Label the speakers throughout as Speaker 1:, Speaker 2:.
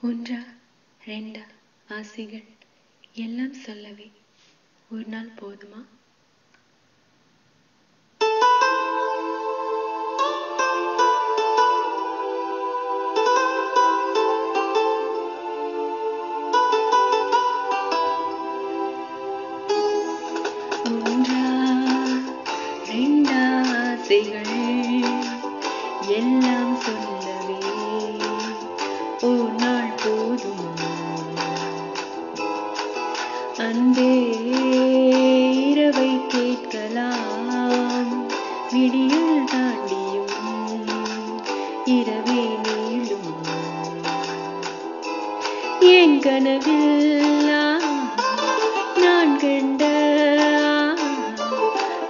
Speaker 1: ஒன்றா ரெண்டா ஆசைகள் எல்லாம் சொல்லவே ஒரு நாள் போதுமா? ஒன்றா ரெண்டா ஆசைகள் எல்லாம் சொல்லவே ஒரு நாள் போதுமா? அன்பே இரவை கேட்கலாம், விடியல் தாண்டியும் இரவே நீளும். என் கனவில் நான் கண்ட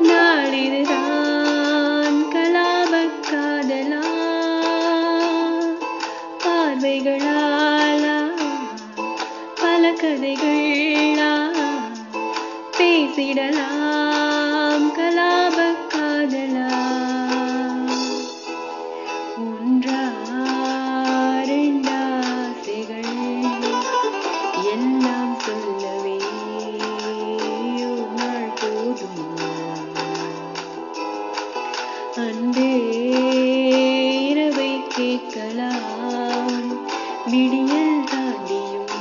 Speaker 1: நாளிதுதான் கலாபக் காதலா, பார்வைகளாலா பல கதைகளா பேசிடலாம் கலாபக் காதலா. ஒன்றா ரெண்டா ஆசைகள் எல்லாம் சொல்லவே ஒரு நாள் போதுமா? அன்பே இரவை கேட்கலாம், விடியல் தாண்டியும்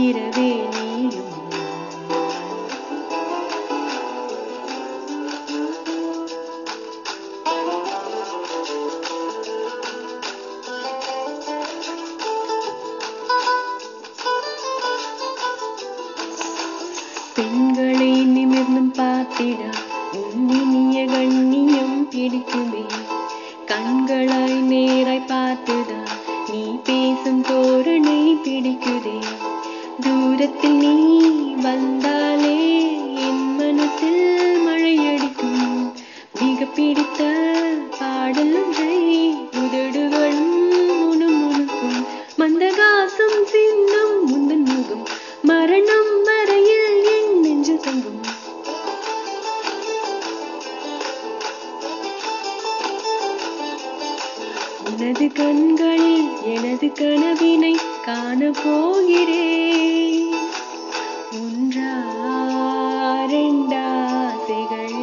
Speaker 1: இரவே நீளும். பெண்களை நிமிர்ந்தும் பார்த்திட உன்னினிய கண்ணியம் பிடிக்குமே, கண்களாய் நேராய் பார்த்துதான் நீ பேசும் தோரணை பிடிக்குதே. தூரத்தில் நீ வந்தாலே என் மனசில் மழையடிக்கும், மிக பிடித்த பாடல் ஒன்றை உதடுகளும் முணுமுணுக்கும். மந்தகாசம் சின்னம் முந்தன் முகம் மரணம் வரையில் என் நெஞ்சு தங்கும். உனது கண்களில் எனது கனவினை காண போகிறேன். ஒன்றா ரெண்டா ஆசைகள்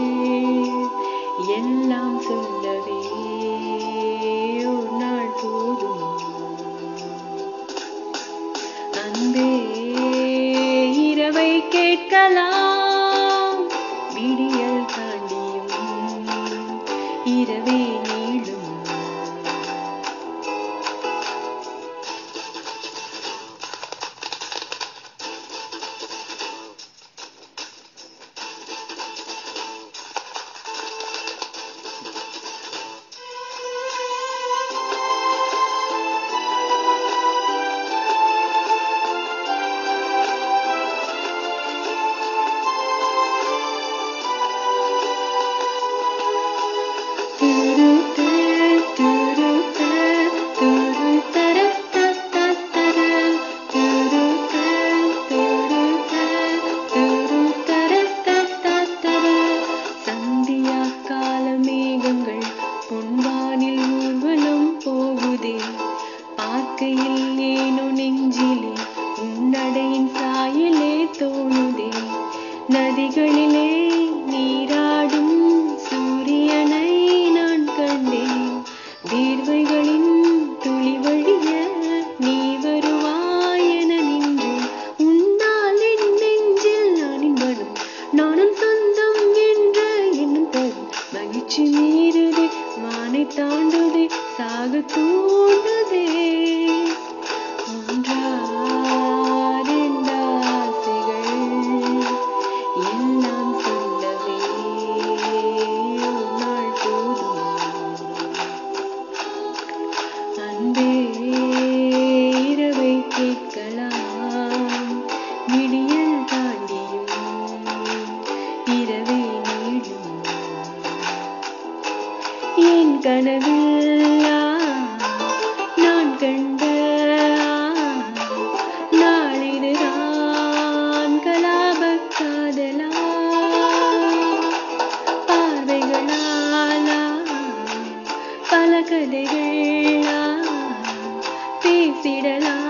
Speaker 1: எல்லாம் சொல்லவே ஒரு நாள் போதுமா? அன்பே இரவை கேட்கலாம், விடியல் தாண்டியும் இரவே நீளும். பொன்வானில் ஊர்வலம் போகுதே, பார்க்கையில் ஏனோ நெஞ்சிலே உன்னடையின் சாயலே தோணுதே. நதிகளிலே நீராடும் சூரியனை நான் கண்டேன், வேர்வைகளின் துளி வழிய நீ வருவாய் என நின்றேன். உன்னால் என் நெஞ்சில் நானின் மனம் நானும் சொந்தம் என்ற எண்ணம் தரும் மகிழ்ச்சி மீறுதே, வானை தாண்டுதே, சாக தூண்டுதே. ஒன்றா ரெண்டா ஆசைகள் எல்லாம் சொல்லவே ஒரு நாள் போதுமா? அன்பே இரவை கேட்கலாம், விடியல் தாண்டியும் இரவே நீளும். என் கனவில் நான் கண்ட நாளிதுதான் கலாபக் காதலா, பார்வைகளாலா பல கதைகளா பேசிடலாம்.